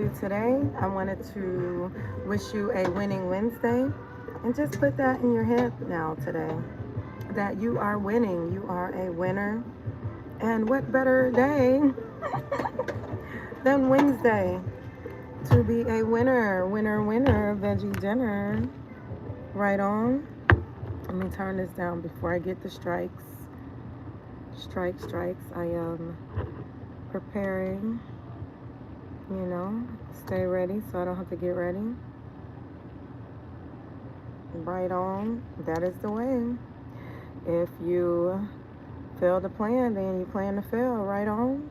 Today, I wanted to wish you a winning Wednesday and just put that in your head now today that you are winning. You are a winner. And what better day than Wednesday to be a winner? Winner, winner, veggie dinner. Right on. Let me turn this down before I get the strikes. Strikes. I am preparing, stay ready so I don't have to get ready. Right on. That is the way. If you fail to plan, then you plan to fail. Right on.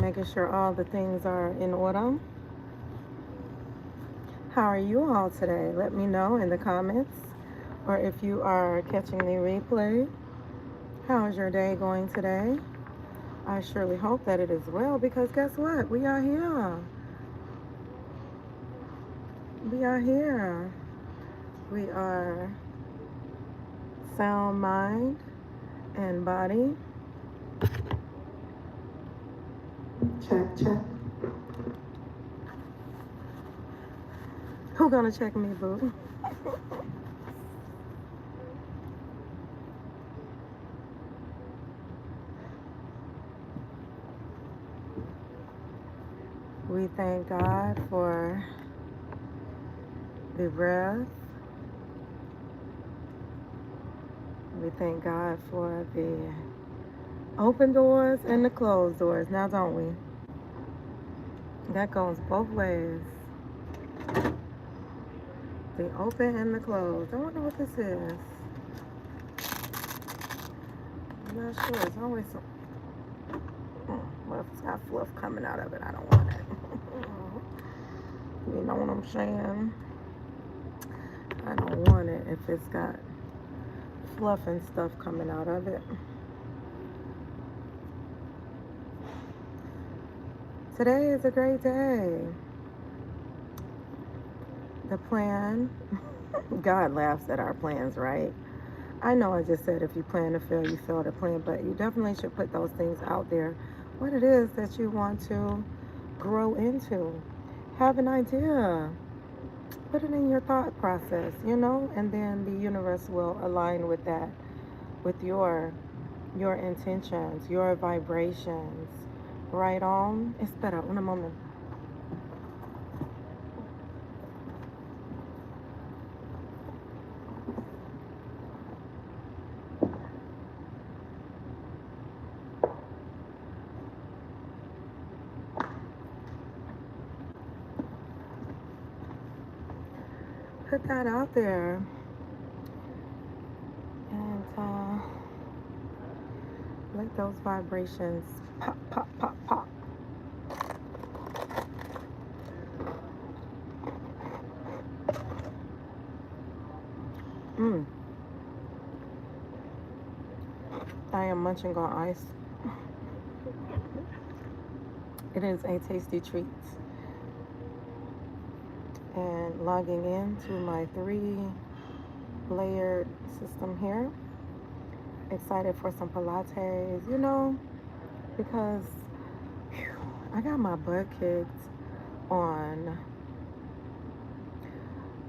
Making sure all the things are in order. How are you all today? Let me know in the comments. Or if you are catching the replay, how is your day going today? I surely hope that it is well, because guess what? We are here. We are here. We are sound mind and body. Check. Who gonna check me, boo? We thank God for the breath. We thank God for the open doors and the closed doors. Now, don't we? That goes both ways. The open and the closed. I wonder what this is. I'm not sure. It's always some. Well, if it's got fluff coming out of it, I don't want it. You know what I'm saying? I don't want it if it's got fluff and stuff coming out of it. Today is a great day. The plan, God laughs at our plans, right? I know I just said if you plan to fail, you fail to plan, but you definitely should put those things out there. What it is that you want to grow into. Have an idea. Put it in your thought process, and then the universe will align with that, with your intentions, your vibrations. Right on. Espera un moment. Put that out there. And let those vibrations pop, pop, pop, pop. I am munching on ice. It is a tasty treat. And logging into my 3-layered system here. Excited for some Pilates, because I got my butt kicked on.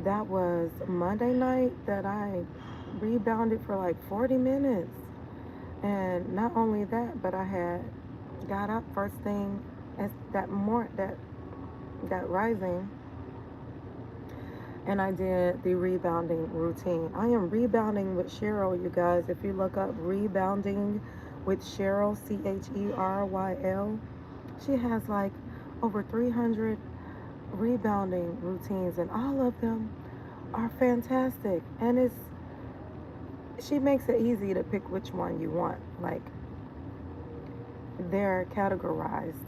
That was Monday night that I rebounded for like 40 minutes. And not only that, but I had got up first thing as that rising, and I did the rebounding routine. I am rebounding with Cheryl, you guys. If you look up Rebounding with Cheryl, Cheryl, she has like over 300 rebounding routines, and all of them are fantastic. And she makes it easy to pick which one you want. Like, they're categorized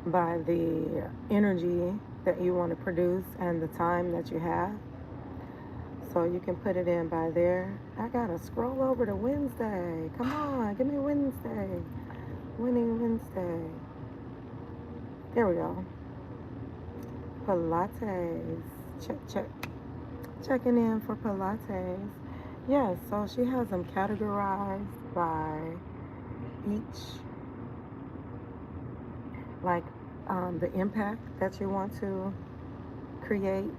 by the energy that you want to produce and the time that you have. So you can put it in by there. I gotta scroll over to Wednesday. Come on, give me Wednesday. Winning Wednesday. There we go. Pilates. Check, check. Checking in for Pilates. Yes, so she has them categorized by each, like the impact that you want to create.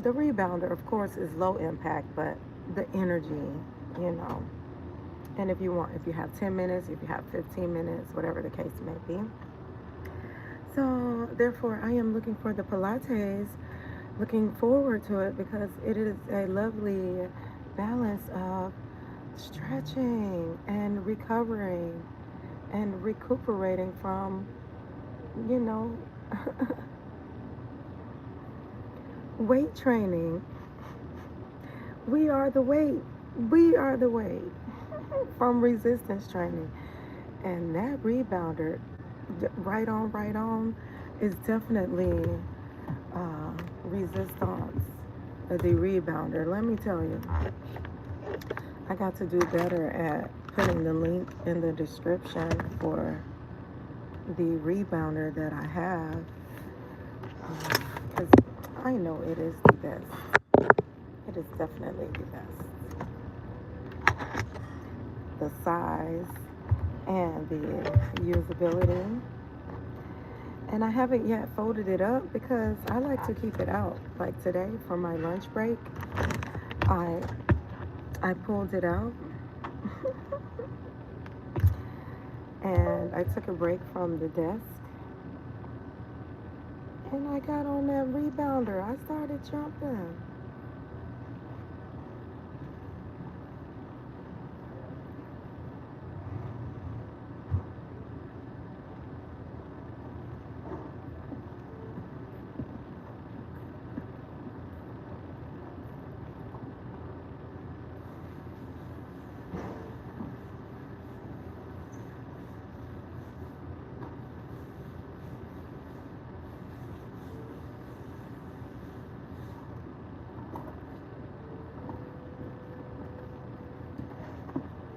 The rebounder, of course, is low impact, but the energy, you know. And if you have 10 minutes, if you have 15 minutes, whatever the case may be. So, therefore, I am looking for the Pilates, looking forward to it because it is a lovely balance of stretching and recovering and recuperating from, you know, weight training. We are the weight. We are the weight from resistance training. And that rebounder, right on, is definitely resistance. The rebounder. Let me tell you, I got to do better at putting the link in the description for the rebounder that I have, because I know it is the best. It is definitely the best. The size and the usability. And I haven't yet folded it up because I like to keep it out. Like today for my lunch break, I pulled it out and I took a break from the desk and I got on that rebounder. I started jumping.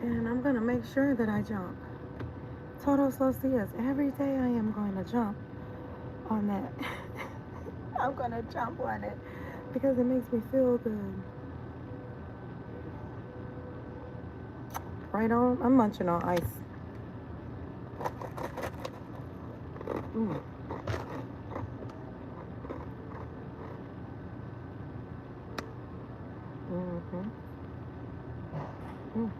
And I'm going to make sure that I jump. Todos los días. Every day I am going to jump on that. I'm going to jump on it because it makes me feel good. Right on. I'm munching on ice. Mm. Mm-hmm. Mm.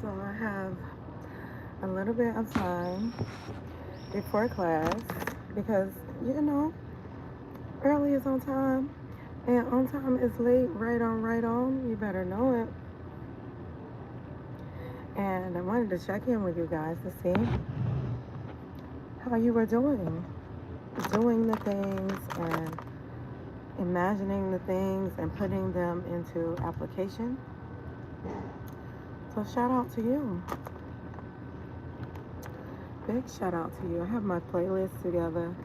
So I have a little bit of time before class because, you know, early is on time and on time is late. Right on, right on. You better know it. And I wanted to check in with you guys to see how you were doing the things and imagining the things and putting them into application. So shout out to you. Big shout out to you. I have my playlist together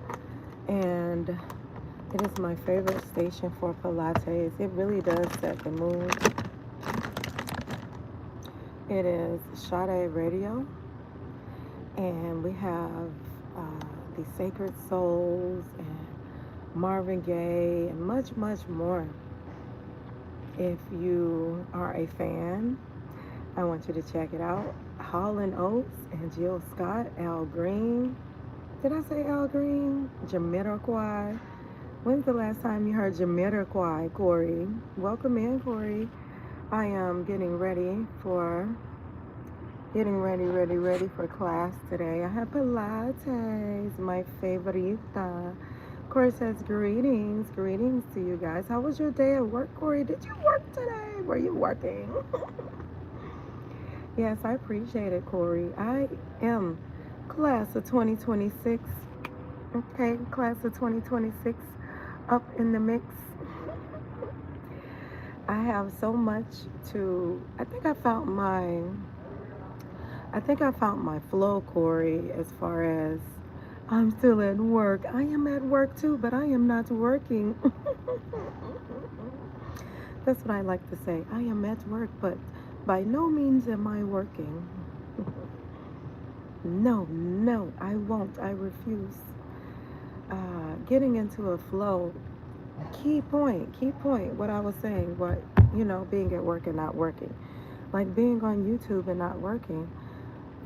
and it is my favorite station for Pilates. It really does set the mood. It is Sade Radio, and we have the Sacred Souls and Marvin Gaye and much, much more. If you are a fan, I want you to check it out. Hall & Oates and Jill Scott, Al Green. Did I say Al Green? Jamiroquai. When's the last time you heard Jamiroquai, Corey? Welcome in, Corey. I am getting ready for class today. I have Pilates, my favorita. Corey says greetings to you guys. How was your day at work, Corey? Did you work today? Were you working? Yes, I appreciate it, Corey. I am class of 2026. Okay, class of 2026 up in the mix. I have so much I think I found I think I found my flow, Corey, as far as I'm still at work. I am at work too, but I am not working. That's what I like to say. I am at work, but by no means am I working. No, no, I won't. I refuse. Getting into a flow. Key point. What I was saying, being at work and not working. Like being on YouTube and not working.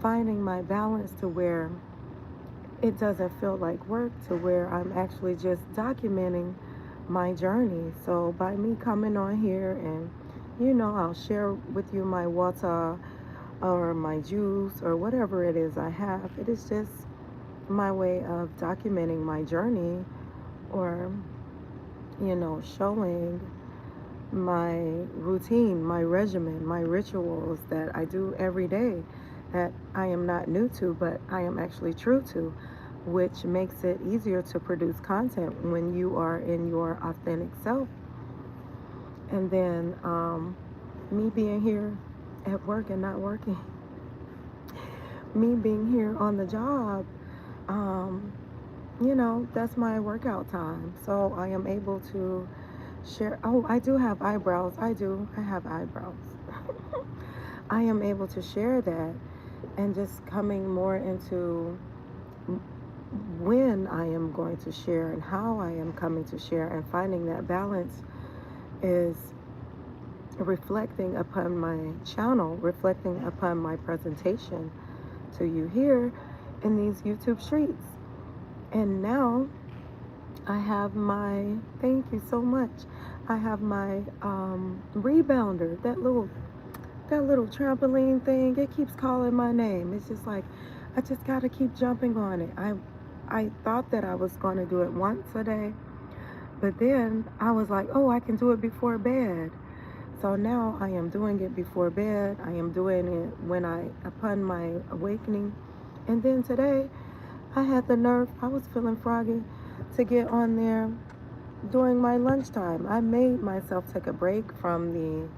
Finding my balance to where it doesn't feel like work, to where I'm actually just documenting my journey. So by me coming on here and, I'll share with you my water or my juice or whatever it is I have. It is just my way of documenting my journey, or, showing my routine, my regimen, my rituals that I do every day that I am not new to, but I am actually true to, which makes it easier to produce content when you are in your authentic self. And then me being here at work and not working, me being here on the job, um, that's my workout time. So I am able to share. Oh, I do have eyebrows. I have eyebrows. I am able to share that, and just coming more into when I am going to share and how I am coming to share, and finding that balance is reflecting upon my channel, reflecting upon my presentation to you here in these YouTube streets. And now I have my, thank you so much. I have my rebounder, that little trampoline thing. It keeps calling my name. It's just like I just gotta keep jumping on it. I thought that I was gonna do it once a day, but then I was like, oh, I can do it before bed. So now I am doing it before bed. I am doing it upon my awakening. And then today, I had the nerve, I was feeling froggy, to get on there during my lunchtime. I made myself take a break from the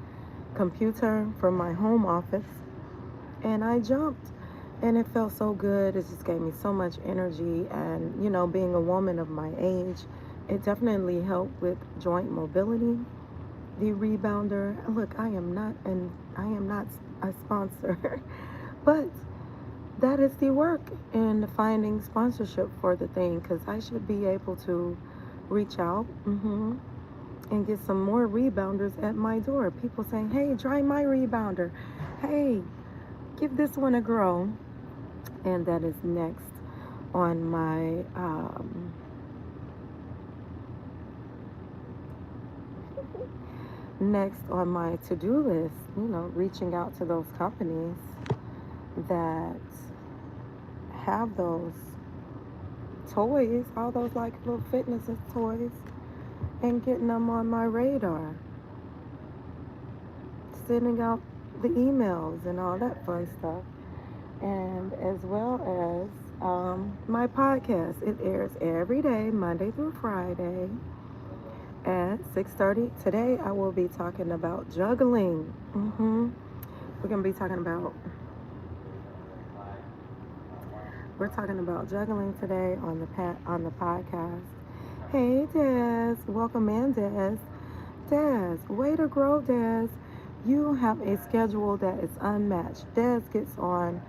computer from my home office, and I jumped. And it felt so good. It just gave me so much energy. And, being a woman of my age, it definitely helped with joint mobility. The rebounder. Look, I am not a sponsor, but that is the work in finding sponsorship for the thing, because I should be able to reach out and get some more rebounders at my door. People saying, hey, try my rebounder. Hey, give this one a go. And that is next on my to-do list, reaching out to those companies that have those toys, all those like little fitness toys, and getting them on my radar, sending out the emails and all that fun stuff. And as well as my podcast. It airs every day, Monday through Friday at 6:30. Today I will be talking about juggling. We're going to be talking about juggling today on the podcast. Hey Des, welcome in Des. Des, way to grow Des. You have a schedule that is unmatched. Des gets on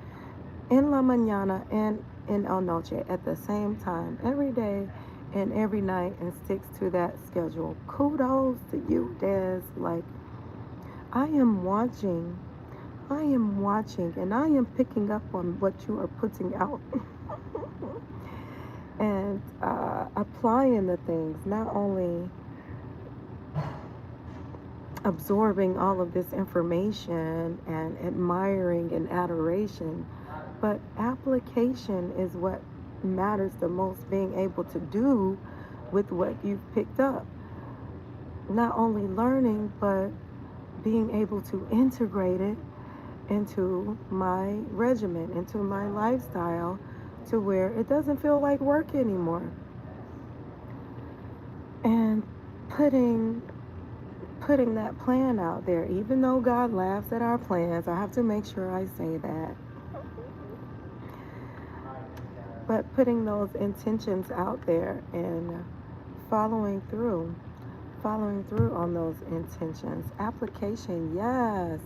in la mañana and in el noche at the same time every day and every night, and sticks to that schedule. Kudos to you, Des. Like, I am watching and I am picking up on what you are putting out and applying the things, not only absorbing all of this information and admiring and adoration, but application is what matters the most, being able to do with what you've picked up. Not only learning, but being able to integrate it into my regimen, into my lifestyle, to where it doesn't feel like work anymore. And putting that plan out there, even though God laughs at our plans. I have to make sure I say that. But putting those intentions out there and following through, following through on those intentions. Application, yes.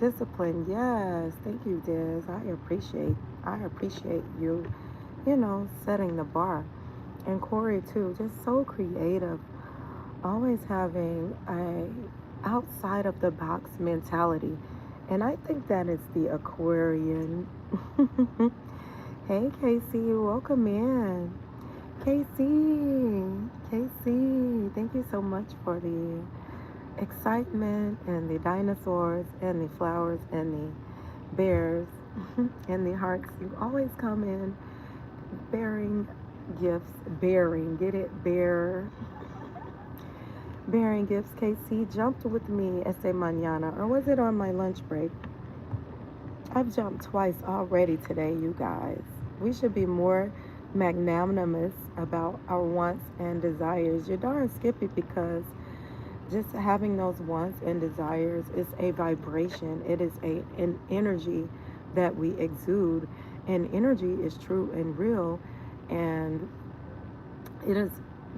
Discipline, yes. Thank you, Diz. I appreciate you, setting the bar. And Corey too, just so creative. Always having a outside of the box mentality. And I think that is the Aquarian. Hey Casey, welcome in. Casey, thank you so much for the excitement and the dinosaurs and the flowers and the bears and the hearts. You always come in bearing gifts, get it, bearing gifts. Casey jumped with me esta mañana, or was it on my lunch break? I've jumped twice already today, you guys. We should be more magnanimous about our wants and desires. You're darn skippy because just having those wants and desires is a vibration. It is an energy that we exude. And energy is true and real. And it is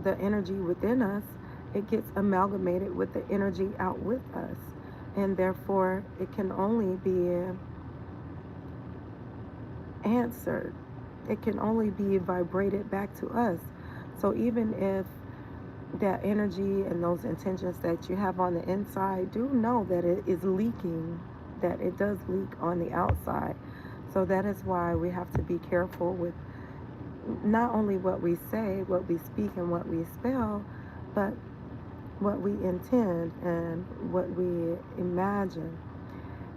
the energy within us. It gets amalgamated with the energy out with us. And therefore, it can only be answered. It can only be vibrated back to us. So even if that energy and those intentions that you have on the inside, do know that it is leaking, that it does leak on the outside. So that is why we have to be careful with not only what we say, what we speak, and what we spell, but what we intend and what we imagine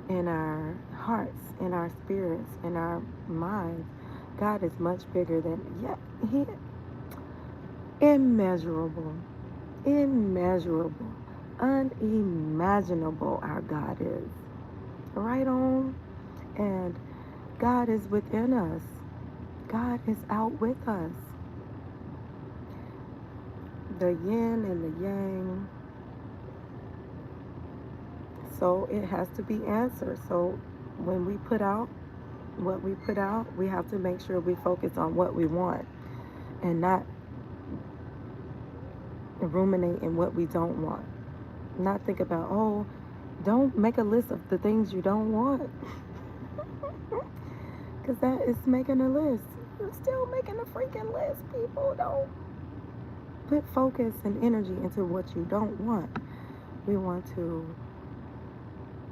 in our hearts, in our spirits, in our minds. God is much bigger than, He immeasurable, unimaginable our God is. Right on? And God is within us. God is out with us. The yin and the yang. So it has to be answered. So when we put out what we put out, we have to make sure we focus on what we want and not ruminate in what we don't want. Not think about, don't make a list of the things you don't want. Because that is making a list. You're still making a freaking list, people. Don't put focus and energy into what you don't want. We want to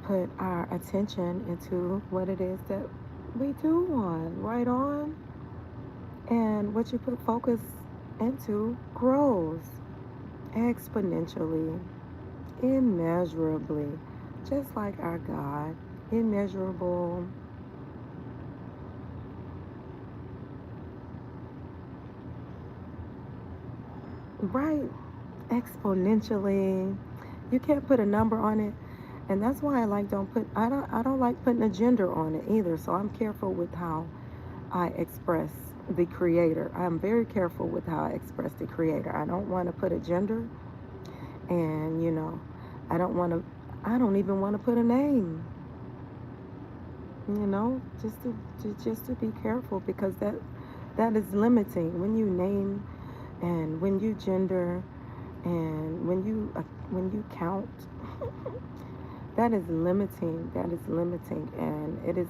put our attention into what it is that we do want. Right on? And what you put focus into grows exponentially, immeasurably, just like our God, immeasurable. Right, exponentially. You can't put a number on it, and that's why I don't like putting a gender on it either. So I'm careful with how I express the Creator. I'm very careful with how I express the Creator. I don't want to put a gender, and I don't even want to put a name. Just to be careful, because that is limiting. When you name and when you gender and when you count, that is limiting. And it is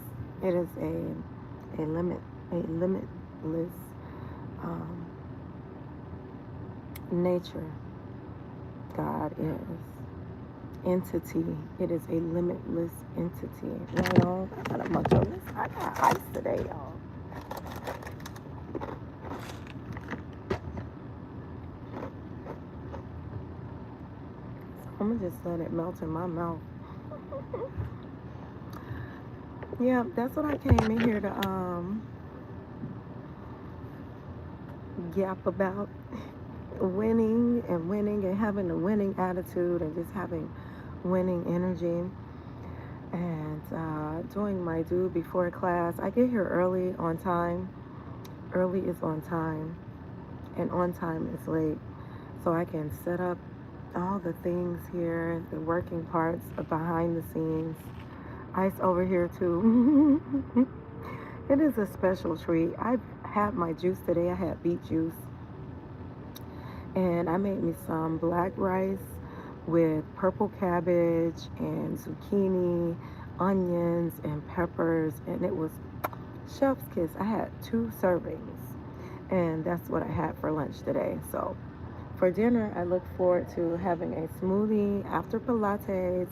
a limitless nature. God is entity. It is a limitless entity. Right on. I got a bunch of this. I got ice today, y'all. So I'm gonna just let it melt in my mouth. Yeah, that's what I came in here to yap about. Winning and having a winning attitude and just having winning energy, and doing my due before class. I get here early, on time. Early is on time, and on time is late. So I can set up all the things here, the working parts behind the scenes. Ice over here too. It is a special treat. I've had my juice today. I had beet juice, and I made me some black rice with purple cabbage and zucchini, onions, and peppers, and it was chef's kiss. I had 2 servings, and that's what I had for lunch today. So for dinner, I look forward to having a smoothie after Pilates.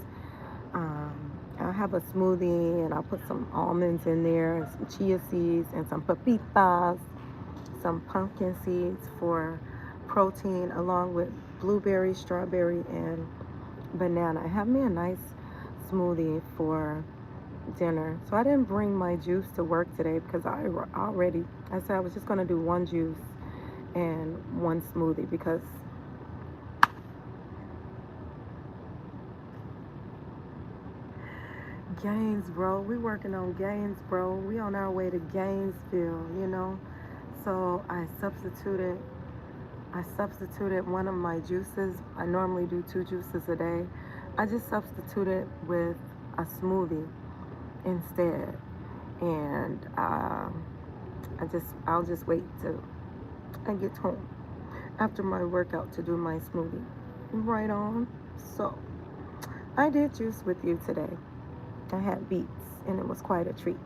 I'll have a smoothie and I'll put some almonds in there, and some chia seeds, and some papitas, some pumpkin seeds for protein, along with blueberry, strawberry, and banana. Have me a nice smoothie for dinner. So I didn't bring my juice to work today because I said I was just going to do one juice and one smoothie because Gainesboro, we working on Gainesboro. We on our way to Gainesville. So I substituted one of my juices. I normally do 2 juices a day. I just substituted with a smoothie instead, and I'll just wait till I get home after my workout to do my smoothie. Right on. So I did juice with you today. I had beets, and it was quite a treat.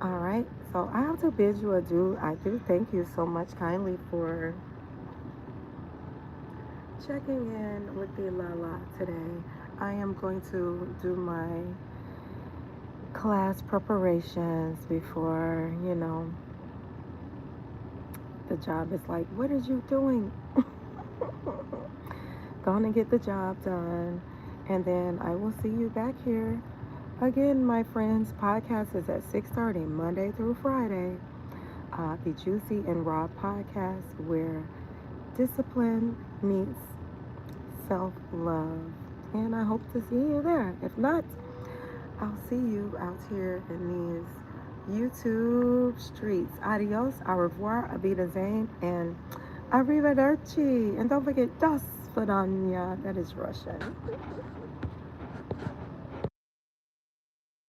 All right, so I have to bid you adieu. I do thank you so much kindly for checking in with the LaLa today. I am going to do my class preparations before, the job is like, what are you doing? Gonna get the job done, and then I will see you back here again, my friends. Podcast is at 6:30 Monday through Friday. The Juicy and Raw podcast, where discipline meets self-love, and I hope to see you there. If not, I'll see you out here in these YouTube streets. Adios, au revoir, Avida and arrivederci. And don't forget, das Vidanya. That is Russian.